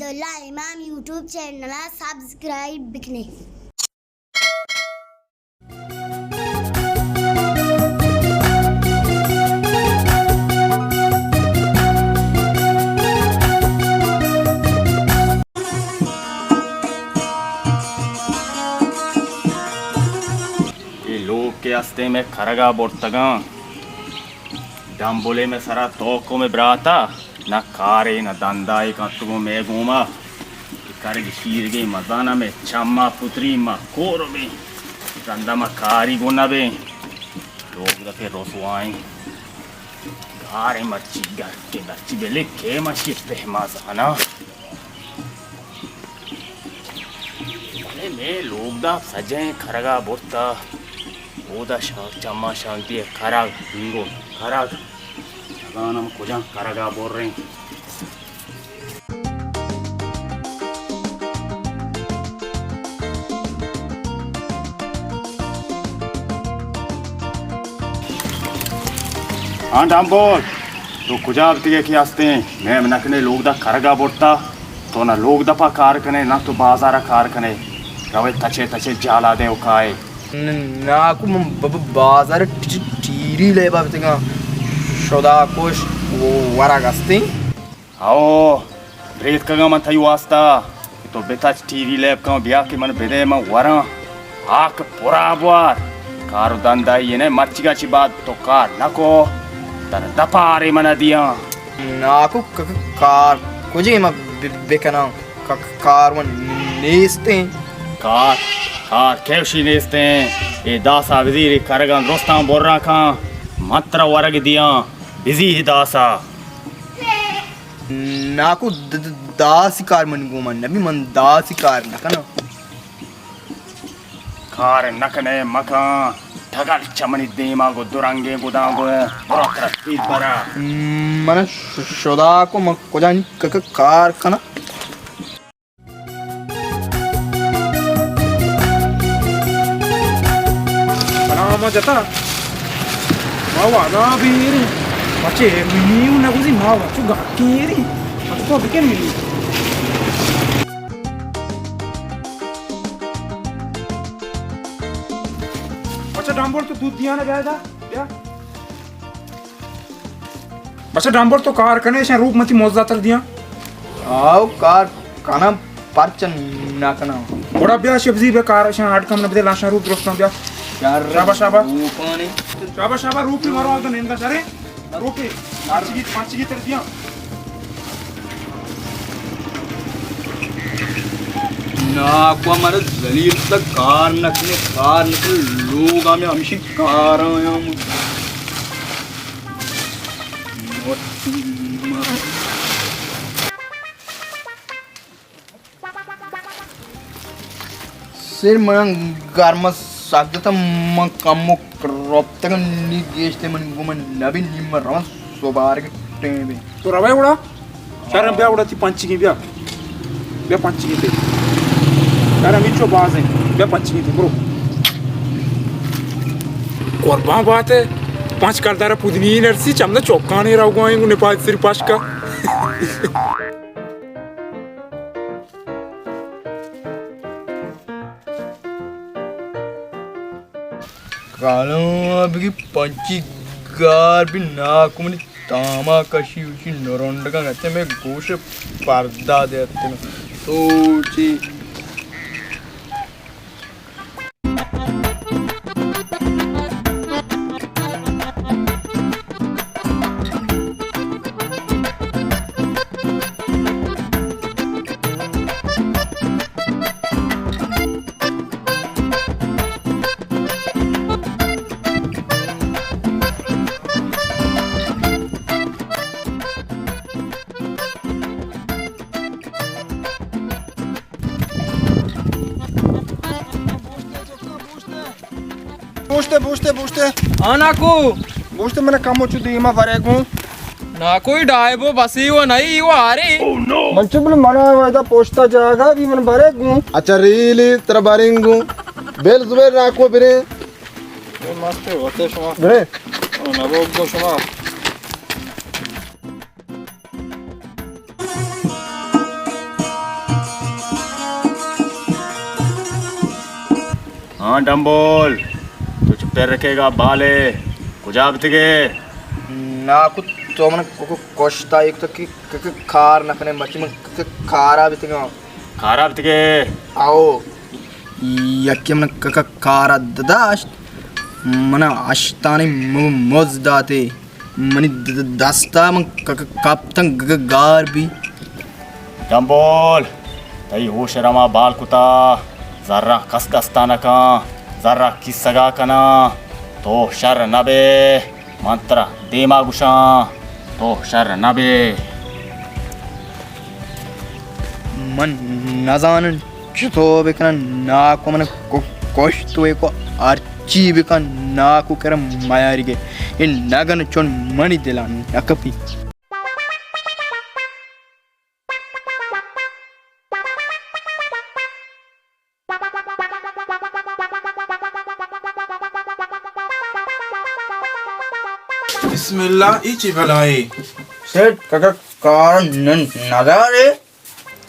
अब्दुल्ला इमाम यूट्यूब चॅनलला सबस्क्राईब बिकणे. के हस्ते में खरगा बोर्तगा डम्बोले में सरा तोको में ब्राता न कारे न दंदाई का तुगो में घूमा करगी शीर गई मजाना में चम्मा पुत्री मा कोरो में दंदा मा कारी गुना बे लोग दफे रोसवाई गारे मच्छी गट्टे बच्ची बेले के मच्छी पहमा जाना में लोग दा सजे खरगा बोर्ता ओदा चम्मा शांति है खराग हिंगो खराग हम कुछ खरगा बोल रहे हैं. हाँ डांबोल तो कुजाब तिगे की हंसते हैं मैं नकने लोग दा खरगा बोलता तो ना लोग दफा कार कने ना तो बाजारा कार कने रवे तचे तचे जाला दे उकाए నాకు బాజార్ టీరీ లేబాబతిగా షోదా కోష్ వరాగస్తి आओ रेत का मन थई वास्ता तो बेटा टीरी लैब का ब्याह के मन बेदे में वरा आक पुरा बार कार दंदा ये ने मर्चिगा ची बात तो कार नको तर दपारे मना दिया నాకు కార్ కుజేమ బెకనా కార్ నేస్తే कार कार कैशी नेस्ते ये दासा वजीर करगन रोस्तां बोल रहा का मात्र वरग दिया बिजी ही दासा నాకు దాసి కార్ మన్ గుమన్ నబి మన్ దాసి కార్ నకన कार नकने मका ठगल चमनी देमा गो दुरंगे गुदांगो बरोकर पीत बरा మన షోదా को म कोजानी कार कना Lama jata, mawa na biri, macam mini una kuzi mawa, juga kiri, aku kau bikin mini. Macam dambol tu दूध दिया ना बेटा, क्या? macam dambol tu कार करने से रूप मती मौजूदा तर दिया. आओ कार काना पार्चन ना कना बड़ा ब्याह सब्जी बे कार से हार्ड कम न बदे लाशा रूप दोस्तों ब्याह. शाबा शाबा शाबा शाबा रूपी मारो तो नेंदा सरे रूपी पांच की तर दिया ना को हमारे जलील तक कार नकने लोग हमें हमेशा कार आया सिर मन गारमस सागता म कमो क्रॉपतक नी गेस्ते मन गुमन नबी निम रमस सोबार के टेबे तो रवा उड़ा शर्म ब्याह उड़ा थी पंच की ब्याह पंच की थे यार हम इचो बाज हैं ब्याह पंच की थे ब्रो कुर्बान बात है पांच करदारा पुदनी नरसी चमना चौकाने राव गोएंगे नेपाल सिर पास का कालो अभी पंची गार भी नाक में तामा कशी उसी नरोंड का कहते में गोश पर्दा देते हैं तो जी पूछते आनाको पूछते मैंने काम हो चुकी है मैं वरेगू ना कोई डायबो बसी वो नहीं वो आ रही मंचू बोले मना हुआ था पोछता जाएगा भी मैं वरेगू अच्छा रीली तेरा वरेगू बेल जुबेर राखो बिरे मस्त होते शमा बिरे ना वो को शमा हाँ डम्बोल तुझ पैर रखेगा बाले कुजाबतिगे నాకు తోమన కోస్తా एक की खार नखने मची मन खारा बितिगा खाराबतिगे आओ यक्के मन खारा ददाश मन आश्तानी मोजदाते मनी दस्ता मन काप्तन गार भी डम्बोल तई होश रमा बाल कुता जर्रा कसकस्ताना का जर्रा किस्सगा कना तो शर नबे मंत्र देमा गुशा तो शर नबे मन नजान चतो बेकना नाको मन कोष्तो एको आर्ची बेका नाको कर मायारिगे इन नगन चोन मणि दिला नकपी बिस्मिल्लाह इची भलाई सेट काका कारण नजारे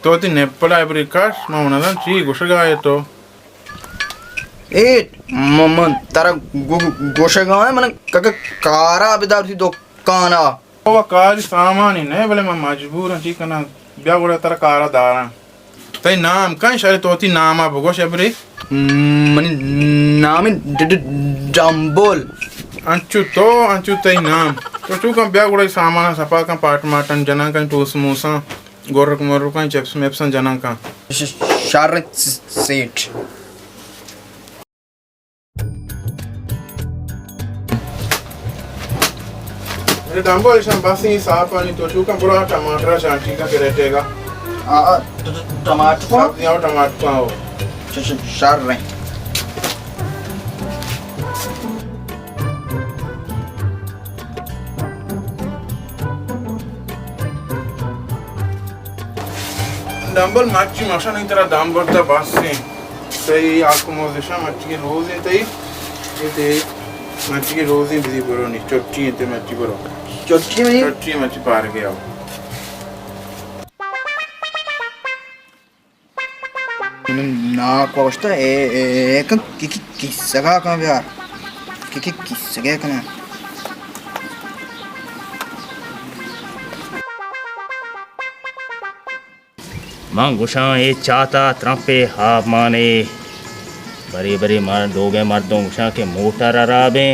तो ती नेप्पला एब्रिकाश माउनादान ची गोशगायतो ए ममन तारा गोशगाय मन काका कारा बिदार थी दुकाना वो काज सामानी नहीं बोले मैं मजबूर हूं ठीक ना ब्या गोड़ा तारा कारा दारा तई नाम काई शारे तो ती नाम आ भगोश एब्री मनी नाम डम्बोल अंचु तई नाम तो तू का ब्या गोड़ा सामान सपा का पाट माटन जना का टूस मूसा गोरक मोरक का चिप्स मेप्सन जना का शारत सेट अरे डम्बोल शाम बासी साफ पानी तो तू का पूरा टमाटर चांटी का करेटेगा टमाटर सब्जियां और टमाटर पाओ शार रहे डम्बल मच्छी मशा नहीं तेरा दाम बढ़ता बस से सही आपको मोजेशा मच्छी की रोज है तई ये ते मच्छी की रोज ही बिजी करो नहीं चोटी है ते मच्छी करो चोटी में चोटी मच्छी पार के आओ ना कोस्ता एक किसका का यार किसका का मां गुशा ये चाहता त्रंपे हाफ माने बड़े बड़े मर दो गए मर्दों गुशा के मोटर अराबे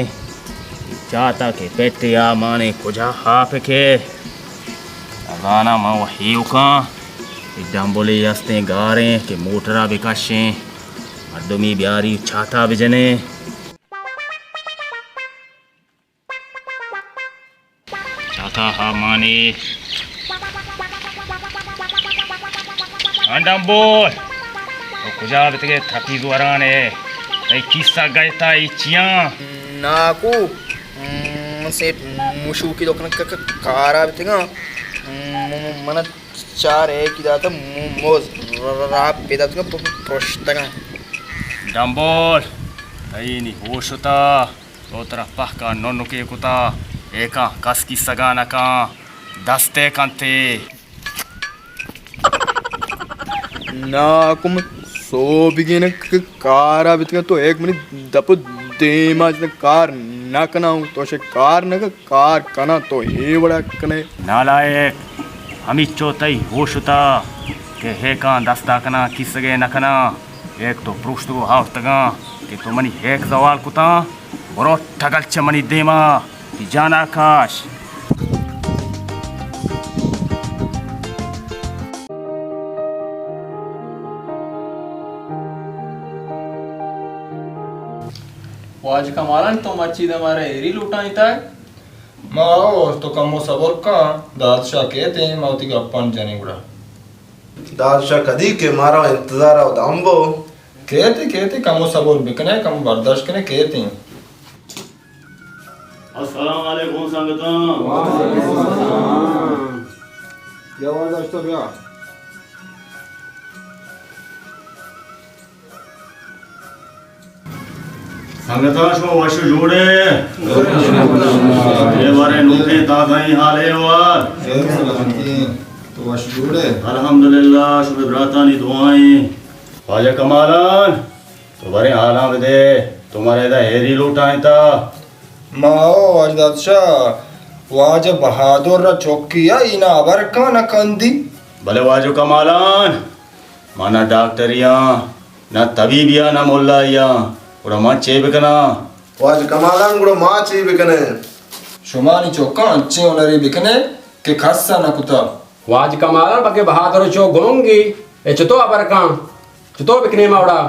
चाहता के पेटे आ माने कुजा हाफ के अगाना मां वही उका डम्बोले यस्ते गारे के मोटरा बिकाशे मर्दोमी ब्यारी चाहता बिजने चाहता हा माने डम्बोल वो कुजा बितगे थकी जुआराने कई किस्सा गए था इचिया नाकू से मुशु की दुकान का कारा बितेगा मन चार एक ही दाता मोज राप पेदा तो प्रोष्टगा डम्बोल कई नी होश होता तो तरह पह का नोनो के कुता एका कस की सगाना का दस्ते कंते नाकुम सो बिगिन कारा बितगा तो एक मिनट दप देमा कार ना कना तो शे कार न कार कना तो हे बड़ा कने नालायक हमी चौथाई होश होता के हे का दस्ता कना किस गए न कना एक तो पृष्ठ को हावतगा कि तो मनी एक सवाल कुता बरो ठगल च मनी देमा कि जाना काश आज कमालन तो मच्छी हमारे हेरी लुटाई तक माओ तो कमो सबोर का दादशाह कहते हैं माउती का अपन जाने गुड़ा दादशाह कदी के मारा इंतजार आओ दाम्बो कहते कमो सबोर बिकने कम बर्दाश्त करने कहते हैं अस्सलाम वालेकुम संगता क्या बर्दाश्त हो गया संगता शो वशु जोड़े ये बारे नूखे तागाई हाले वार तो वश जुड़े अल्हम्दुलिल्लाह शुभ ब्रातानी दुआएं ख्वाजा कमालन तो बरे आला दे तुम्हारे दा हेरी लूटाए था माओ अजदादशाह वाज बहादुर रा चौकिया इना अबर का न कंदी भले वाजो कमालान माना डॉक्टरिया ना तबीबिया ना मोल्लाया और मां चेबकना वाज कमालान गुड़ माँ ची बिकने शुमानी चौका अच्छे ओनरी बिकने के खासा न कुता वाज कमालन बके बहादुर चो गोंगी ए चतो अबरका चतो बिकने मावड़ा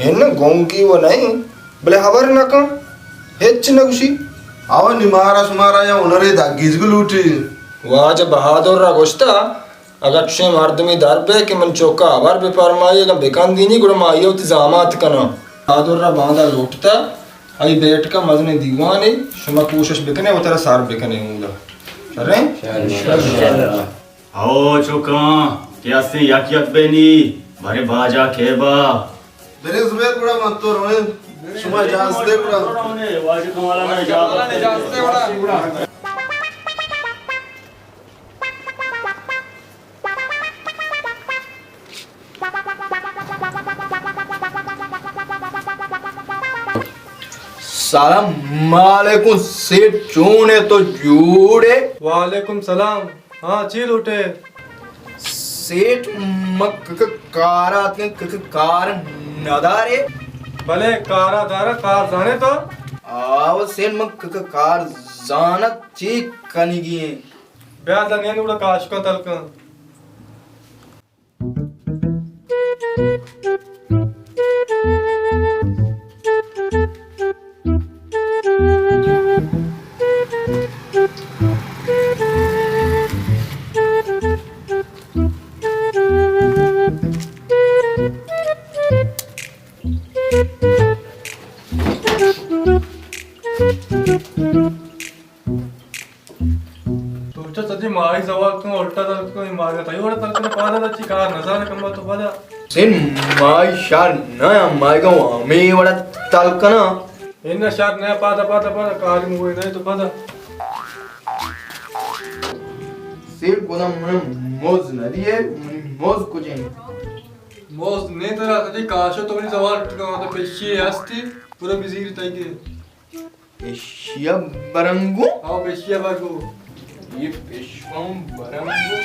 इन गोंगी वो नहीं भले हबर न का हेच न खुशी आवा निमारा सुमारा या उनरे दागीज को लूटी वाज बहादुर रा गोश्ता अगर छे मर्दमी दरबे के मन चौका हबर पे फरमाई का बेकान दीनी गुड़ माइयो इंतजामात कना बहादुर रा बांधा लूटता आई बैठ का मजने दीवाने शुमा कोशिश बिकने वो तेरा सार बिकने हूंगा चले आओ चोका क्या से यक बेनी भरे बाजा खेबा मेरे जुबैर गुड़ा मत तो रोए सुमा जास दे गुड़ा वाजो कमालान जा सलाम वालेकुम सेठ चूने तो जूड़े वालेकुम सलाम। हाँ चील उठे सेठ मक कारा कार नदारे भले कारा दारा कार जाने तो आव सेठ मक कार जाना ची कनिगी ब्याह लगे उड़ा काश का तलका तो सच्ची मारी सवाल तुम उल्टा तल को मार गया था ये उल्टा तल को पादा दच्ची कार नजारे कम तो पादा सेठ माई शार ना माई का हमें बड़ा तलकना इन शार नया पादा पादा पादा कार मुझे नहीं तो पादा सेठ बोला मन मोज नदी है मोज कुछ नहीं मोस नहीं तेरा सच्ची काशो तो नहीं सवाल तो पेशी हस्ती पूरा बिजी रहता है कि एशिया बरंगू आओ पेशिया बागो ये पेशवाम बरंगू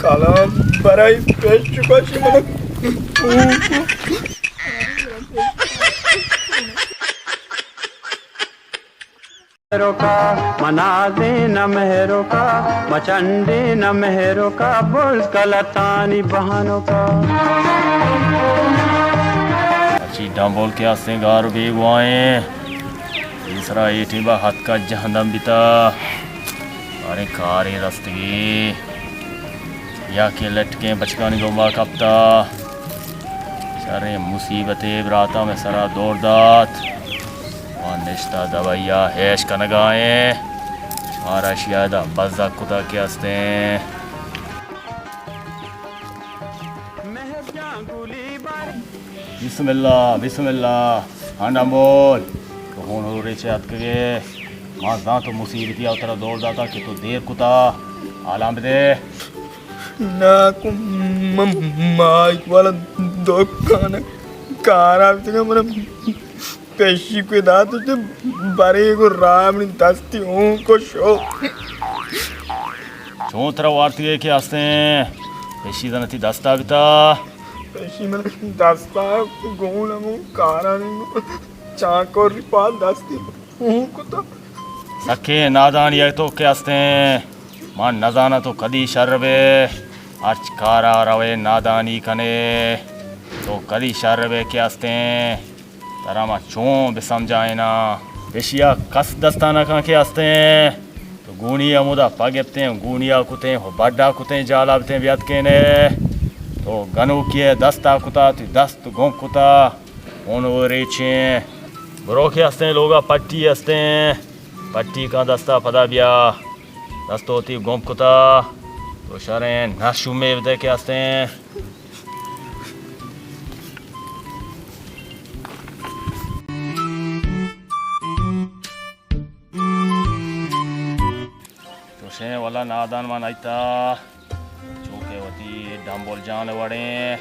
काला बराई पेश चुका का मनाजे न मेहरों का मचंडे न मेहरों का बुर्ज कलतानी बहानों का अच्छी डंबोल के आस्ते गार बेगुआए तीसरा एठीबा हाथ का जहन्नम बिता अरे कारे रस्तगी या के लटके बचकानी गोमा कपता सारे मुसीबतें बराता में सरा दौड़ दात निश्ता दवाइया हैश का नगाए मारा शियादा बज़ा कुदा के हस्ते बिस्मिल्लाह बिस्मिल्लाह हांडा बोल कौन हो रे चात के मां जा तो मुसीबत या उतरा दौड़ जाता कि तो देर कुता आलाम दे ना को माइक वाला दुकान कारा तो मन पेशी को दात तो बारे को राम ने दस्ती हूं को शो चौथरा वार्ती के हस्ते पेशी दनती दस्ता बिता पेशी मन दस्ता गोल मु कारा ने चाको रिपा दस्ती हूं को तो सखे नादान ये तो के हस्ते मां नजाना तो कदी शर्बे आज कारा रवे नादानी कने तो कदी शर्बे के हस्ते तारा मां चों भी समझाए ना पेशिया कस दस्ताना का के हस्ते तो गुनिया मुदा पागेते गुनिया कुते हो बड्डा कुते जाला बते व्यात के ने तो गनु किए दस्ता कुता तो दस्त गों कुता ओन रेचे बरो के हस्ते लोगा पट्टी हस्ते पट्टी का दस्ता पदा बिया दस्तो होती गों कुता तो शरे नाशु में बते के हस्ते वाला नादान मनाइता चौके होती डम्बोल जान वड़े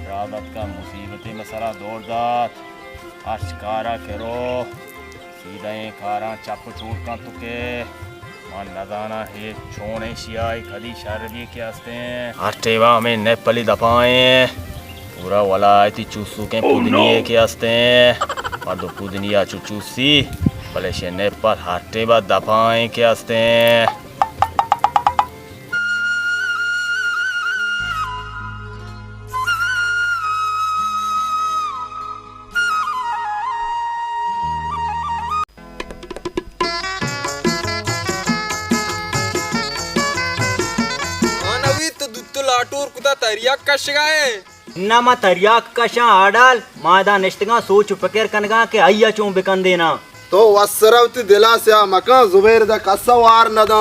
रादत का मुसीबती मसला दौड़ दात आशकारा करो सीधा कारा चप चूट का तुके मान नदाना है छोने शियाई कदी शर्बी के हस्ते आटेवा में नेपाली दफाए पूरा वाला इतनी चूसू के पुदनिये के हस्ते और दो पुदनिया चूसी भले शे नेपाल हाटेवा दफाए के हस्ते तरिया कश गए नमा तरियाक कशा आडाल मादा निश्तगा सोच फकर कनगा के अय्या चों बिकन देना तो वसरवती दिला से मका जुबैर दा कसवार नदा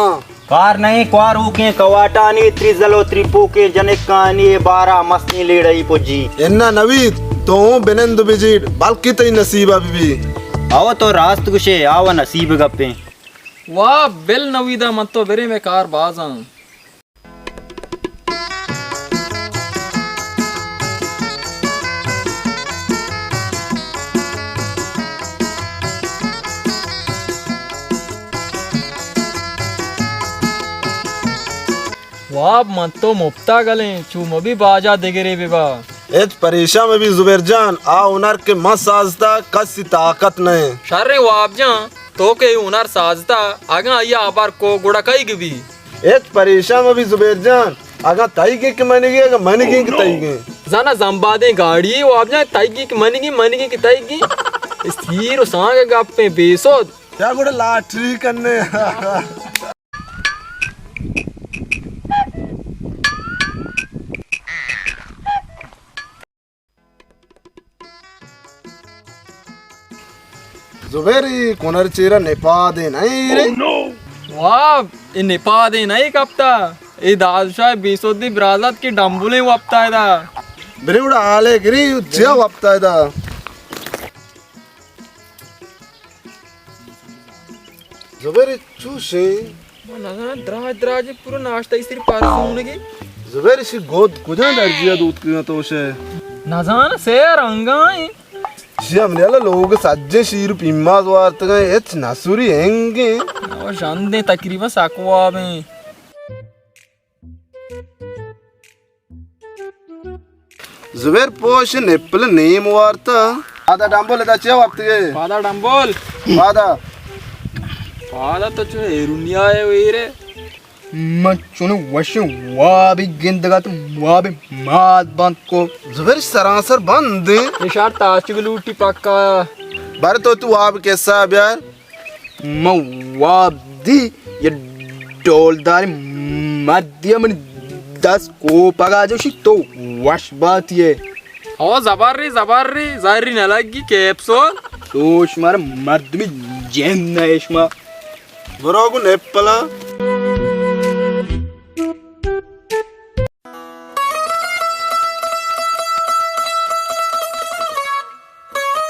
कार नहीं क्वार के कवाटानी त्रिजलो त्रिपू के जनिक कानी 12 मस्ती ले रही पुजी इन्ना नवीद तो बिनंद बिजीड बल्कि तई नसीबा बीबी आओ तो रास्त कुशे आओ नसीब गप्पे वाह बिल नवीदा मत तो बेरे में कार बाजा वाह मत तो मुफ्ता गले चूम भी बाजा देगरे बेबा एच परेशा में भी जुबैर जान आ उनर के मत साजता कसी ताकत नहीं शर्रे वाप जा तो के उनर साजता आगा आया आबार को गुड़ा कई गिबी एच परेशा में भी जुबैर जान आगा ताई के मनेगे आगा मनेगे के ताई के जाना जंबादे गाड़ी वाप जा ताई की मनेगी की ताई की स्थिर सांग गप पे बेसोद क्या गुड़ा लाटरी करने जुबैरी कोनर चेरा नेपा दे नहीं रे वाह इन नेपा दे नहीं कपता ए दादशाह बेसोदी ब्राजत की डंबुले वपता है दा बिरेउड़ा आले गिरी जिया वपता है दा जुबैरी चूसे ना द्राज पूरा नाश्ता इस सिर्फ परसों की जुबैरी सी गोद कुजा दर्जिया दूध की तो से ना जान से रंगाई हमने वाला लोग सज्जे शीर पिम्मा द्वारत गए एच नसुरी हैंगे और शांति तकरीबन साकवा में जुबैर पोश नेपल नेम वार्ता आधा डंबल दा चे वक्त के पादा डंबल पादा तो जो एरुनिया है वीरे मचुने वशे वाबी गिंदगा तो वाबी माद बंद को जुबैर सरासर बंद निशार ताचिग लूटी पक्का बारे तो तू आप कैसा यार वाबदी ये डोलदारी मध्यम 10 को पगा जोशी तो वश बात ये ओ जबरी जारी न लगी कैप्सूल सोच मार मर्द में जैन नैशमा बरोगु नेपला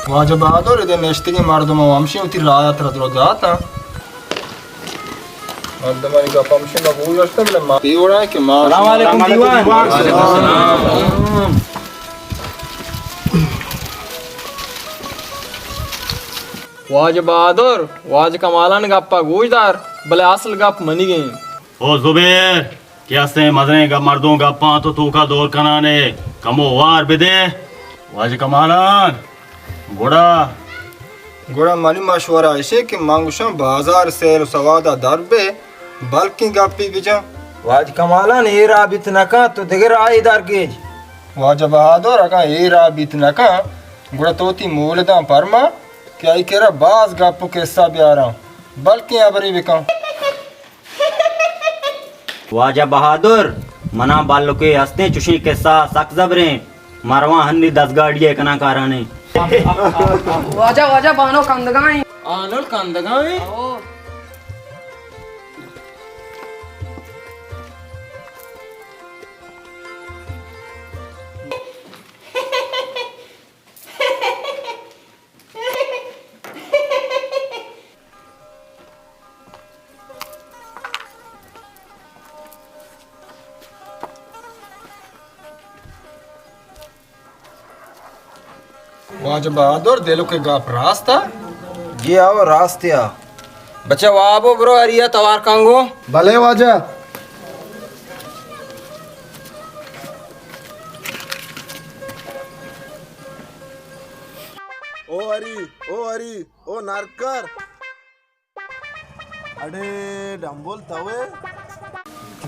वाज बहादुर इधर नेश्ते मर्दम वंशी उती रात रद्रो जाता मर्दमारी का वंशी का भूल रस्ते में मा पीवड़ा के मा अस्सलाम वालेकुम दीवान वाज बहादुर वाज कमालन गप्पा गुजदार भले असल गप मनी गई ओ जुबैर क्या से मजरे का मर्दों गप्पा तो तू का दौर कनाने कमो वार बिदे वाज कमालन गुड़ा मानी मशवरा ऐसे कि मांगुशा बाजार सेल सवादा दरबे बल्कि गप्पी बिचा वाज कमाला ने रा बितनका तो दिगर आई दरगेज वाज बहादुर अका ए रा बितनका गुड़ा तोती मूलदा परमा क्या ई केरा बाज गप के सब यारा बल्कि अबरी बिका वाजा बहादुर मना बालो के हंसते चुशी के साथ सक जबरे मारवा हन्नी 10 गाड़ियां कना काराने वाजा बानो कंदगाई आनल कंदगाई वाज बहादुर दिलो के गाप रास्ता ये आओ रास्ते आ बच्चा वाबो ब्रो अरिया तवार कांगो भले वाजा ओ हरी ओ नारकर अरे डंबोल तवे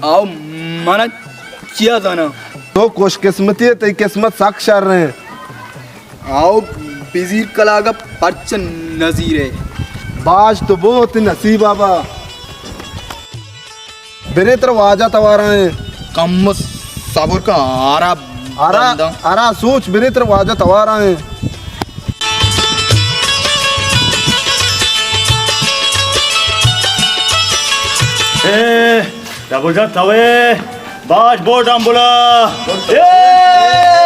आओ मना चिया जाना तो खुश किस्मती है तेरी किस्मत साक्षार रहे आओ बिजीर कला का पर्च नजीर है बाज तो बहुत नसीब बाबा बेरे तरफ आजा तवारा है कम साबर का आरा आरा आरा सोच बेरे तरफ आजा तवारा है Double jump away. Bash board ambula. Yeah!